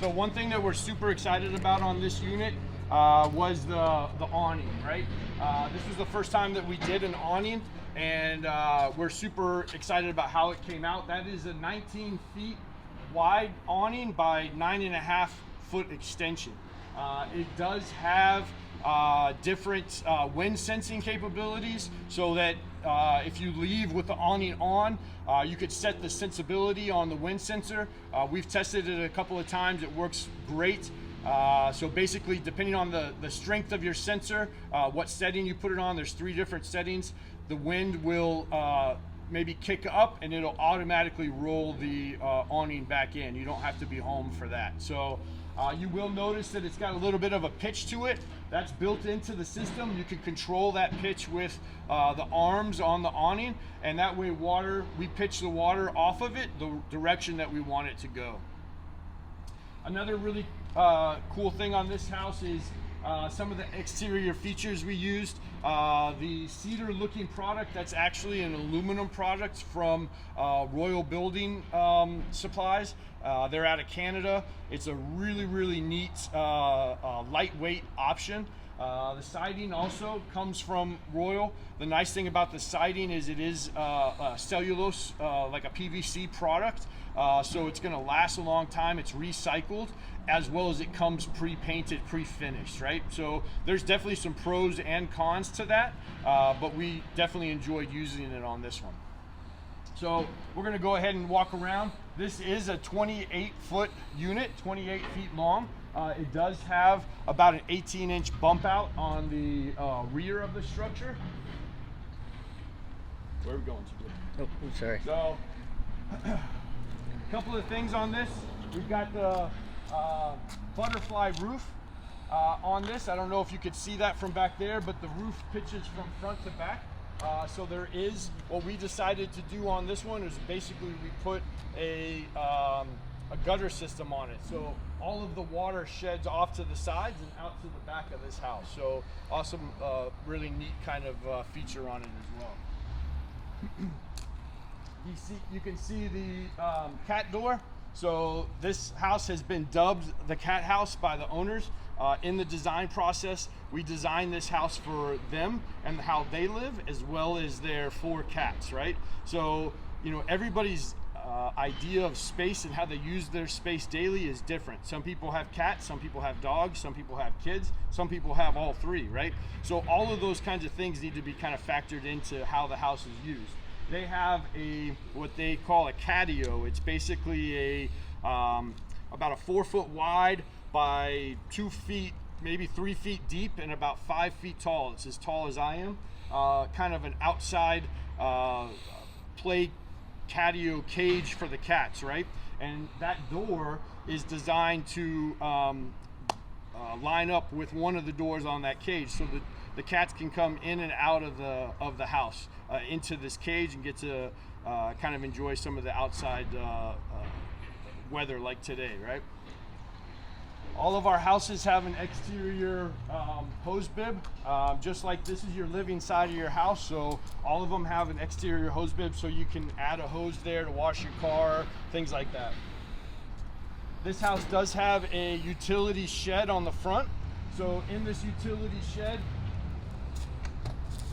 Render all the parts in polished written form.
So one thing that we're super excited about on this unit was the awning, right? This was the first time that we did an awning, and we're super excited about how it came out. That is a 19 feet wide awning by 9.5 foot extension. It does have different wind sensing capabilities, so that if you leave with the awning on, you could set the sensibility on the wind sensor. We've tested it a couple of times. It works great. So basically, depending on the strength of your sensor, what setting you put it on, there's 3 different settings. The wind will maybe kick up and it'll automatically roll the awning back in. You don't have to be home for that. So you will notice that it's got a little bit of a pitch to it. That's built into the system. You can control that pitch with the arms on the awning, and that way we pitch the water off of it the direction that we want it to go. Another really cool thing on this house is some of the exterior features we used. The cedar looking product, that's actually an aluminum product from Royal Building Supplies. They're out of Canada. It's a really neat lightweight option. The siding also comes from Royal. The nice thing about the siding is it is cellulose, like a PVC product. So it's gonna last a long time. It's recycled, as well as it comes pre-painted, pre-finished, right? So there's definitely some pros and cons to that, but we definitely enjoyed using it on this one. So we're gonna go ahead and walk around. This is a 28-foot unit, 28 feet long. It does have about an 18-inch bump out on the rear of the structure. Where are we going to? Oh, I'm sorry. So, a couple of things on this. We've got the butterfly roof on this. I don't know if you could see that from back there, but the roof pitches from front to back. So there is, what we decided to do on this one is basically we put a gutter system on it. So all of the water sheds off to the sides and out to the back of this house. So awesome, really neat kind of feature on it as well. You can see the cat door. So this house has been dubbed the cat house by the owners. In the design process, we designed this house for them and how they live, as well as their 4 cats, right? So, you know, everybody's idea of space and how they use their space daily is different. Some people have cats, some people have dogs, some people have kids, some people have all 3, right? So all of those kinds of things need to be kind of factored into how the house is used. They have what they call a catio. It's basically a about a 4 foot wide by 2 feet, maybe 3 feet deep, and about 5 feet tall. It's as tall as I am. Kind of an outside play catio cage for the cats, right? And that door is designed to line up with one of the doors on that cage, so that the cats can come in and out of the house into this cage and get to kind of enjoy some of the outside weather like today, right? All of our houses have an exterior hose bib, just like this is your living side of your house. So all of them have an exterior hose bib, so you can add a hose there to wash your car, things like that. This house does have a utility shed on the front. So in this utility shed,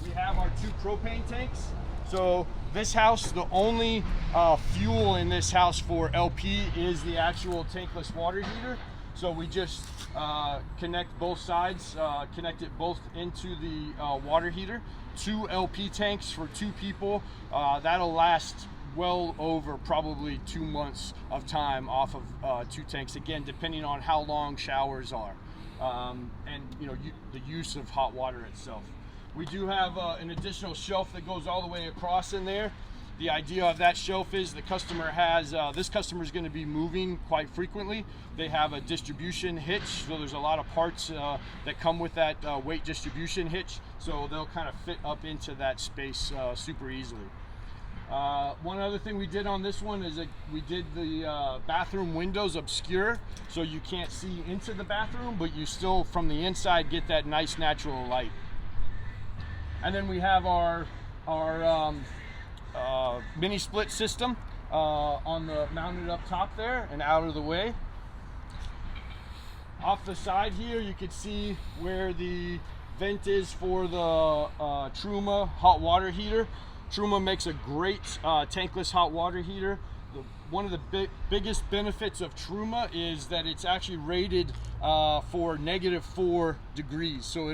we have our 2 propane tanks. So this house, the only fuel in this house for LP is the actual tankless water heater. So we just connect both sides, connect it both into the water heater. 2 LP tanks for 2 people. That'll last well over probably 2 months of time off of 2 tanks, again, depending on how long showers are and you know the use of hot water itself. We do have an additional shelf that goes all the way across in there. The idea of that shelf is the customer has, this customer is going to be moving quite frequently. They have a distribution hitch, so there's a lot of parts that come with that weight distribution hitch, so they'll kind of fit up into that space super easily. One other thing we did on this one is that we did the bathroom windows obscure, so you can't see into the bathroom, but you still from the inside get that nice natural light. And then we have our mini split system on the mounted up top there and out of the way. off the side here, you can see where the vent is for the Truma hot water heater. Truma makes a great tankless hot water heater. One of the biggest benefits of Truma is that it's actually rated for -4 degrees. So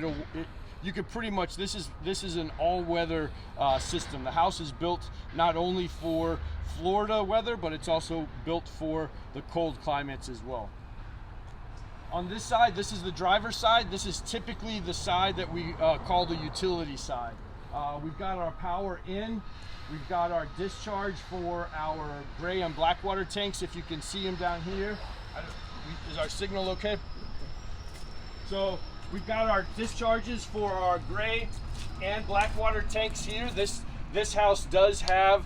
you could pretty much, this is an all-weather system. The house is built not only for Florida weather, but it's also built for the cold climates as well. On this side, this is the driver's side. This is typically the side that we call the utility side. We've got our power in. We've got our discharge for our gray and black water tanks. If you can see them down here. Is our signal okay? So we've got our discharges for our gray and black water tanks here. This house does have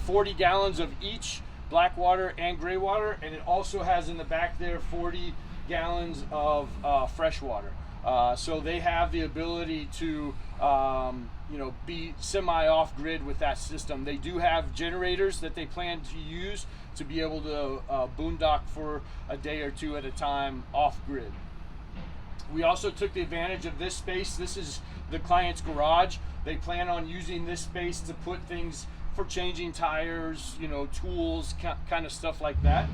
40 gallons of each black water and gray water, and it also has in the back there 40 gallons of fresh water. So they have the ability to be semi off grid with that system. They do have generators that they plan to use to be able to boondock for a day or two at a time off grid. We also took the advantage of this space. This is the client's garage. They plan on using this space to put things for changing tires, tools, kind of stuff like that.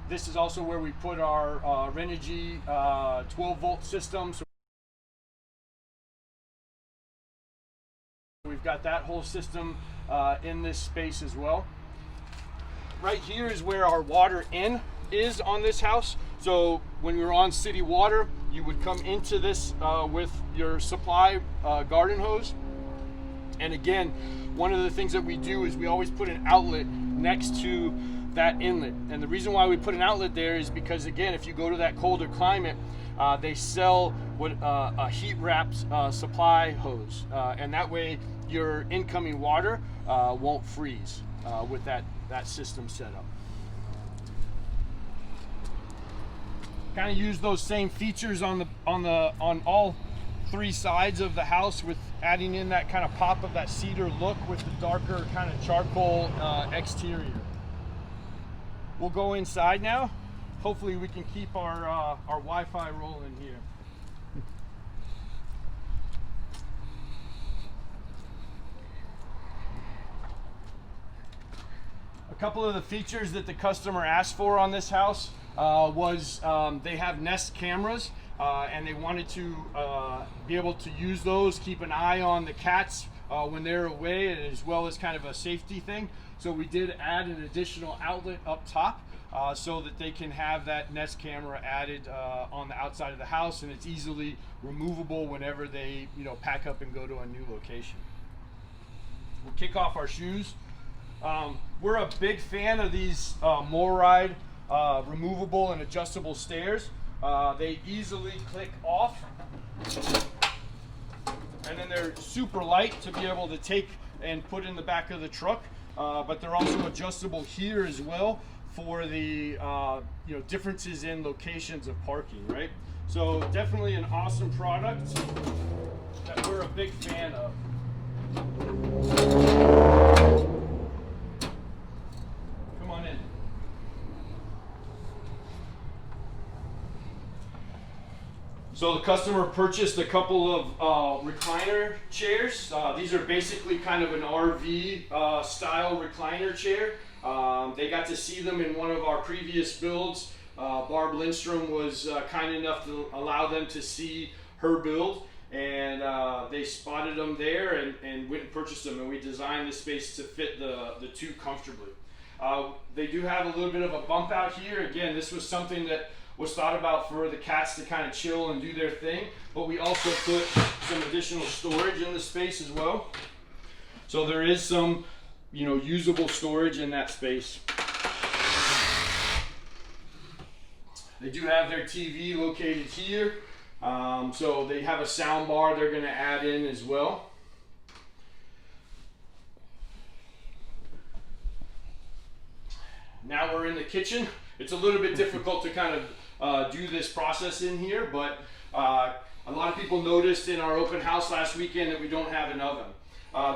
This is also where we put our Renogy 12-volt system. So we've got that whole system in this space as well. Right here is where our water in is on this house. So when you're on city water, you would come into this with your supply garden hose. And again, one of the things that we do is we always put an outlet next to that inlet. And the reason why we put an outlet there is because, again, if you go to that colder climate, they sell what a heat wrapped supply hose. And that way your incoming water won't freeze with that system set up. Kind of use those same features on all three sides of the house, with adding in that kind of pop of that cedar look with the darker kind of charcoal exterior. We'll go inside now. Hopefully we can keep our Wi-Fi rolling here. A couple of the features that the customer asked for on this house was they have Nest cameras, and they wanted to be able to use those, keep an eye on the cats when they're away, as well as kind of a safety thing. So we did add an additional outlet up top so that they can have that Nest camera added on the outside of the house, and it's easily removable whenever they pack up and go to a new location. We'll kick off our shoes. We're a big fan of these MORride removable and adjustable stairs. They easily click off, and then they're super light to be able to take and put in the back of the truck, but they're also adjustable here as well for the differences in locations of parking, right? So definitely an awesome product that we're a big fan of. Come on in. So the customer purchased a couple of recliner chairs. These are basically kind of an RV style recliner chair. They got to see them in one of our previous builds. Barb Lindstrom was kind enough to allow them to see her build, and they spotted them there and went and purchased them, and we designed the space to fit the two comfortably. They do have a little bit of a bump out here. Again, this was something that was thought about for the cats to kind of chill and do their thing, but we also put some additional storage in the space as well. So there is some, usable storage in that space. They do have their TV located here. So they have a sound bar they're going to add in as well. Now we're in the kitchen. It's a little bit difficult to kind of do this process in here, but a lot of people noticed in our open house last weekend that we don't have an oven.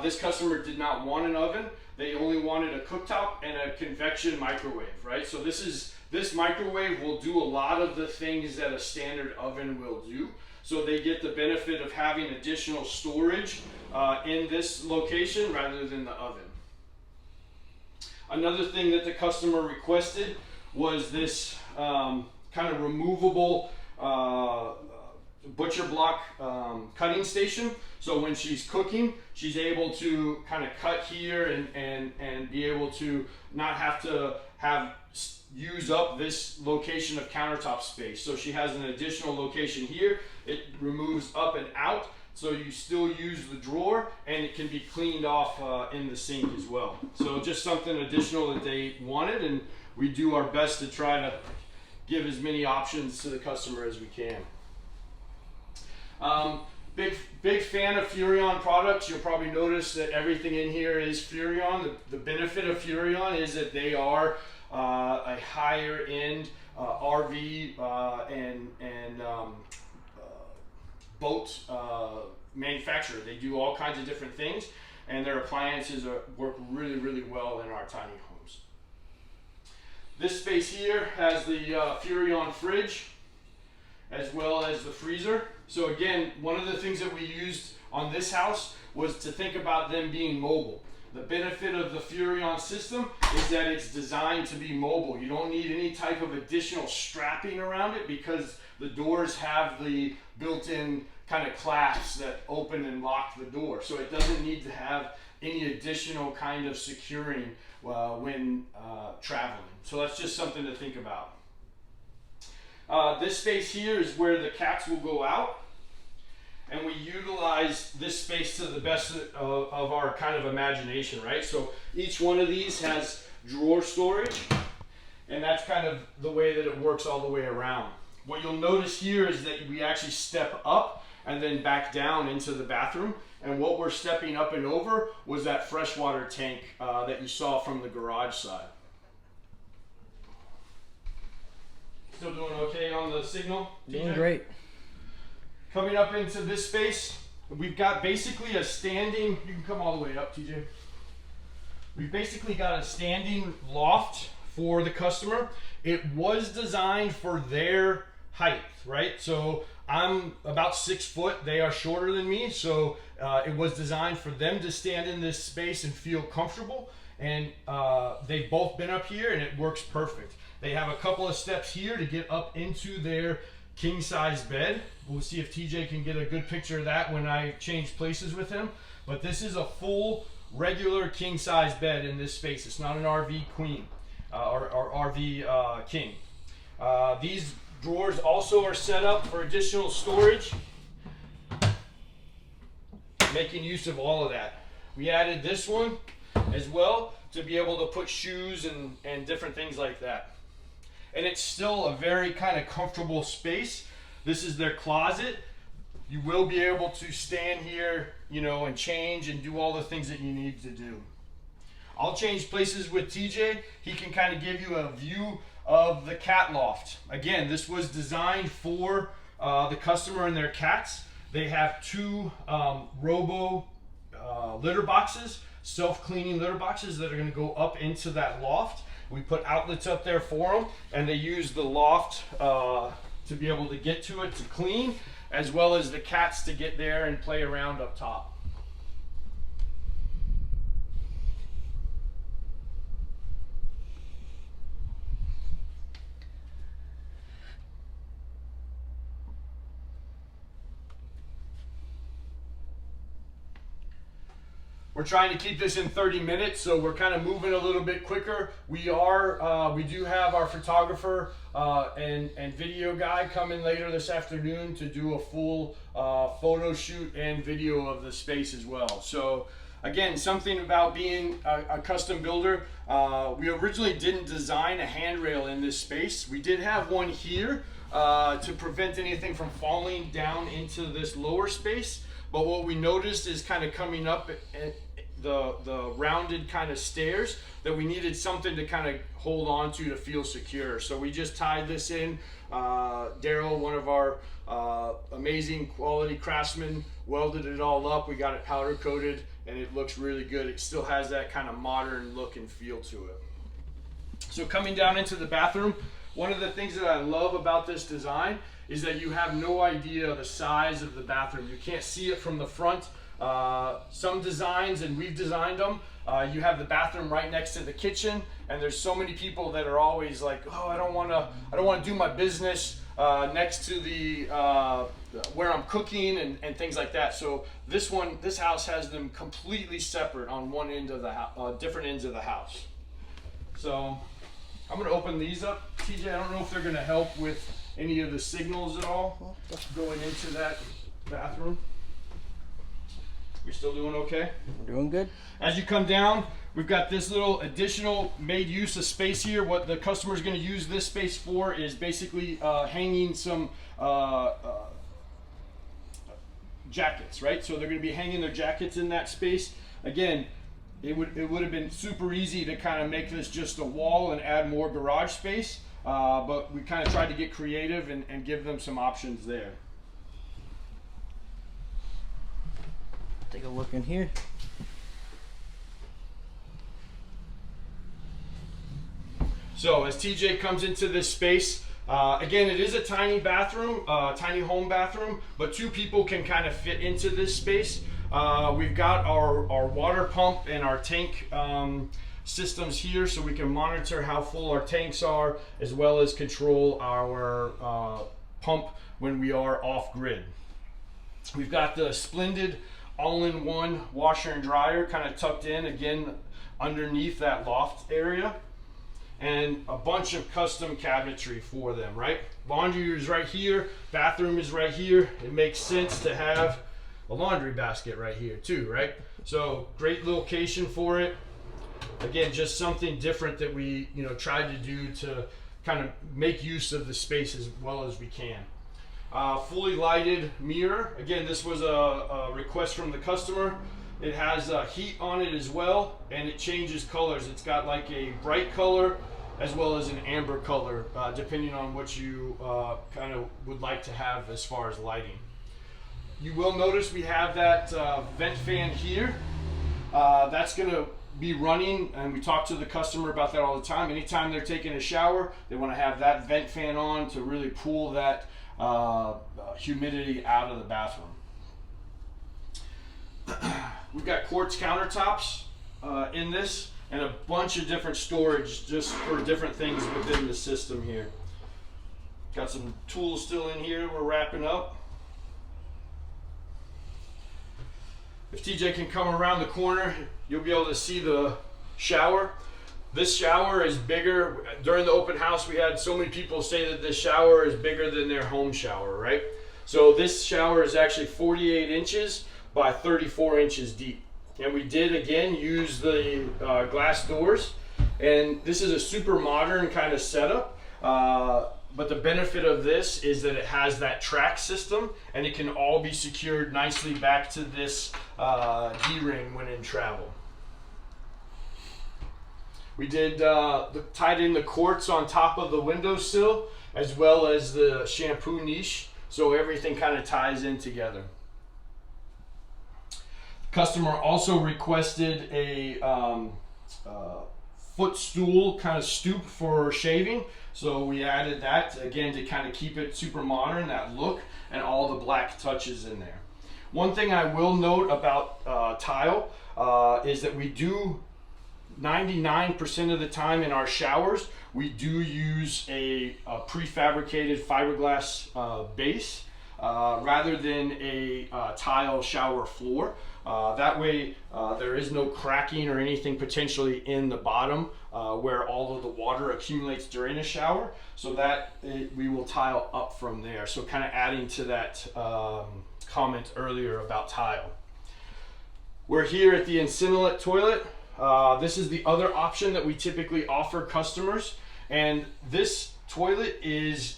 This customer did not want an oven. They only wanted a cooktop and a convection microwave, right? So this is This microwave will do a lot of the things that a standard oven will do. So they get the benefit of having additional storage in this location rather than the oven. Another thing that the customer requested was this kind of removable butcher block cutting station. So when she's cooking, she's able to kind of cut here and be able to not have to use up this location of countertop space. So she has an additional location here. It removes up and out, so you still use the drawer, and it can be cleaned off in the sink as well. So just something additional that they wanted, and we do our best to try to give as many options to the customer as we can. Big fan of Furrion products. You'll probably notice that everything in here is Furrion. The benefit of Furrion is that they are a higher end RV and boat manufacturer. They do all kinds of different things, and their appliances work really, really well in our tiny homes. This space here has the Furrion fridge as well as the freezer. So again, one of the things that we used on this house was to think about them being mobile. The benefit of the Furrion system is that it's designed to be mobile. You don't need any type of additional strapping around it because the doors have the built-in kind of clasps that open and lock the door. So it doesn't need to have any additional kind of securing when traveling. So that's just something to think about. This space here is where the cats will go out, and we utilize this space to the best of our kind of imagination, right? So each one of these has drawer storage, and that's kind of the way that it works all the way around. What you'll notice here is that we actually step up and then back down into the bathroom, and what we're stepping up and over was that freshwater tank that you saw from the garage side. Still doing okay on the signal? Doing TJ? great. Coming up into this space, we've got basically a standing, you can come all the way up, TJ. We've basically got a standing loft for the customer. It was designed for their height, right? So I'm about 6 foot, they are shorter than me, so it was designed for them to stand in this space and feel comfortable, and they've both been up here and it works perfect. They have a couple of steps here to get up into their king size bed. We'll see if TJ can get a good picture of that when I change places with him. But this is a full regular king size bed in this space. It's not an RV queen or RV king. These drawers also are set up for additional storage, making use of all of that. We added this one as well to be able to put shoes and different things like that. And it's still a very kind of comfortable space. This is their closet. You will be able to stand here, you know, and change and do all the things that you need to do. I'll change places with TJ. He can kind of give you a view of the cat loft. Again, this was designed for the customer and their cats. They have two robo litter boxes, self-cleaning litter boxes that are going to go up into that loft. We put outlets up there for them, and they use the loft to be able to get to it to clean, as well as the cats to get there and play around up top. We're trying to keep this in 30 minutes, so we're kind of moving a little bit quicker. We do have our photographer and video guy coming later this afternoon to do a full photo shoot and video of the space as well. So again, something about being a custom builder. We originally didn't design a handrail in this space. We did have one here to prevent anything from falling down into this lower space. But what we noticed is kind of coming up at the rounded kind of stairs that we needed something to kind of hold on to feel secure. So we just tied this in. Daryl, one of our amazing quality craftsmen, welded it all up. We got it powder coated and it looks really good. It still has that kind of modern look and feel to it. So coming down into the bathroom, One of the things that I love about this design is that you have no idea the size of the bathroom. You can't see it from the front. Some designs, and we've designed them, you have the bathroom right next to the kitchen, and there's so many people that are always like, oh, I don't want to do my business next to the where I'm cooking and things like that. So this house has them completely separate on one end of the house, different ends of the house. So I'm going to open these up. TJ, I don't know if they're going to help with any of the signals at all going into that bathroom. We still doing okay? We're doing good. As you come down, we've got this little additional made use of space here. What the customer is going to use this space for is basically hanging some jackets, right? So they're going to be hanging their jackets in that space. Again, it would have been super easy to kind of make this just a wall and add more garage space, but we kind of tried to get creative and give them some options there. Take a look in here. So as TJ comes into this space, again, it is a tiny bathroom, tiny home bathroom, but two people can kind of fit into this space. We've got our water pump and our tank systems here, so we can monitor how full our tanks are, as well as control our pump when we are off grid. We've got the splendid all-in-one washer and dryer kind of tucked in, again, underneath that loft area, and a bunch of custom cabinetry for them, right? Laundry is right here, bathroom is right here. It makes sense to have a laundry basket right here too, right? So great location for it. Again, just something different that we tried to do to kind of make use of the space as well as we can. Fully lighted mirror. Again, this was a request from the customer. It has heat on it as well, and it changes colors. It's got like a bright color as well as an amber color, depending on what you kind of would like to have as far as lighting. You will notice we have that vent fan here. That's going to be running, and we talk to the customer about that all the time. Anytime they're taking a shower, they want to have that vent fan on to really pull that humidity out of the bathroom. We've got quartz countertops in this, and a bunch of different storage just for different things within the system here. Got some tools still in here we're wrapping up. If TJ can come around the corner, you'll be able to see the shower. This shower is bigger. During the open house, we had so many people say that this shower is bigger than their home shower, right? So this shower is actually 48 inches by 34 inches deep. And we did, again, use the glass doors. And this is a super modern kind of setup. But the benefit of this is that it has that track system, and it can all be secured nicely back to this D-ring when in travel. We did tied in the quartz on top of the windowsill, as well as the shampoo niche, so everything kind of ties in together. The customer also requested a footstool kind of stoop for shaving, so we added that again to kind of keep it super modern, that look, and all the black touches in there. One thing I will note about tile is that we do 99% of the time in our showers, we do use a prefabricated fiberglass base rather than a tile shower floor. That way there is no cracking or anything potentially in the bottom where all of the water accumulates during a shower. So that we will tile up from there. So kind of adding to that comment earlier about tile. We're here at the Incinolet toilet. This is the other option that we typically offer customers, and this toilet is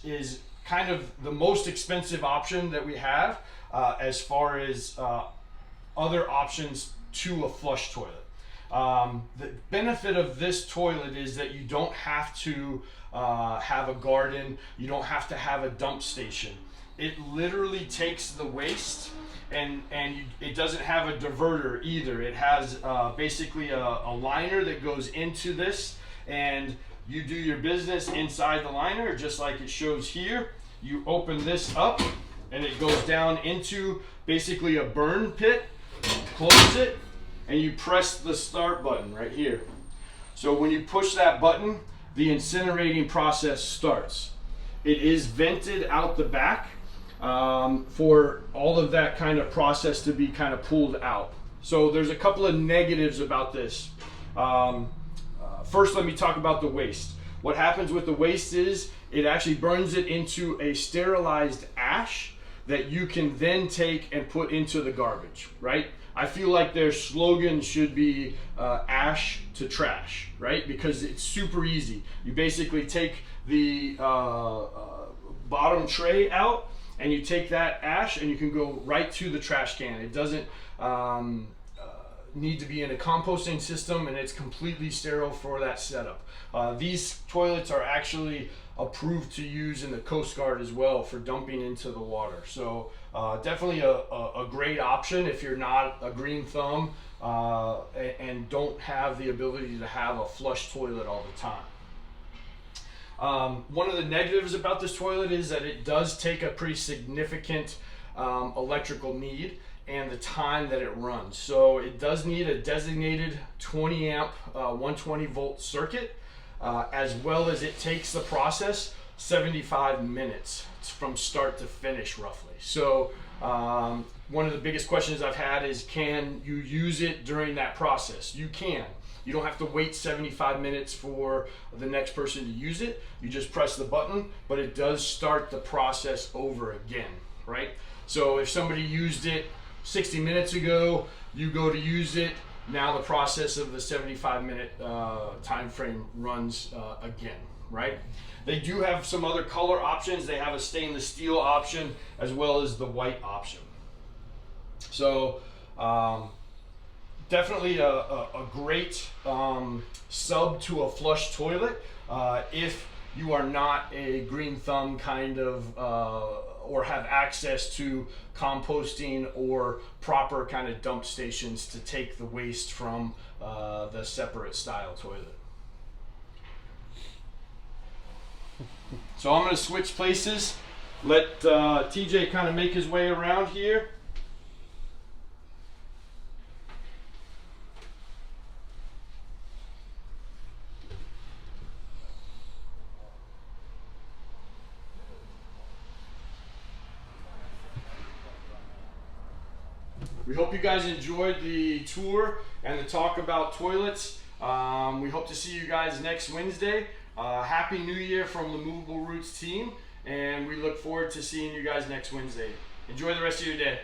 kind of the most expensive option that we have as far as other options to a flush toilet. The benefit of this toilet is that you don't have to have a garden, you don't have to have a dump station. It literally takes the waste, and it doesn't have a diverter either. It has basically a liner that goes into this, and you do your business inside the liner, just like it shows here. You open this up and it goes down into basically a burn pit. Close it and you press the start button right here. So when you push that button, the incinerating process starts. It is vented out the back for all of that kind of process to be kind of pulled out. So there's a couple of negatives about this. First, let me talk about the waste. What happens with the waste is it actually burns it into a sterilized ash that you can then take and put into the garbage, right? I feel like their slogan should be ash to trash, right? Because it's super easy. You basically take the bottom tray out and you take that ash and you can go right to the trash can. It doesn't need to be in a composting system, and it's completely sterile for that setup. These toilets are actually approved to use in the Coast Guard as well for dumping into the water. So definitely a great option if you're not a green thumb and don't have the ability to have a flush toilet all the time. One of the negatives about this toilet is that it does take a pretty significant electrical need and the time that it runs. So it does need a designated 20 amp 120 volt circuit, as well as it takes the process 75 minutes from start to finish roughly. So one of the biggest questions I've had is, can you use it during that process? You can. You don't have to wait 75 minutes for the next person to use it. You just press the button, but it does start the process over again, right? So if somebody used it 60 minutes ago, you go to use it, now the process of the 75-minute time frame runs again, right? They do have some other color options. They have a stainless steel option as well as the white option. So definitely a great sub to a flush toilet if you are not a green thumb kind of or have access to composting or proper kind of dump stations to take the waste from the separate style toilet. So I'm going to switch places, let TJ kind of make his way around here. We hope you guys enjoyed the tour and the talk about toilets. We hope to see you guys next Wednesday. Happy New Year from the Movable Roots team, and we look forward to seeing you guys next Wednesday. Enjoy the rest of your day.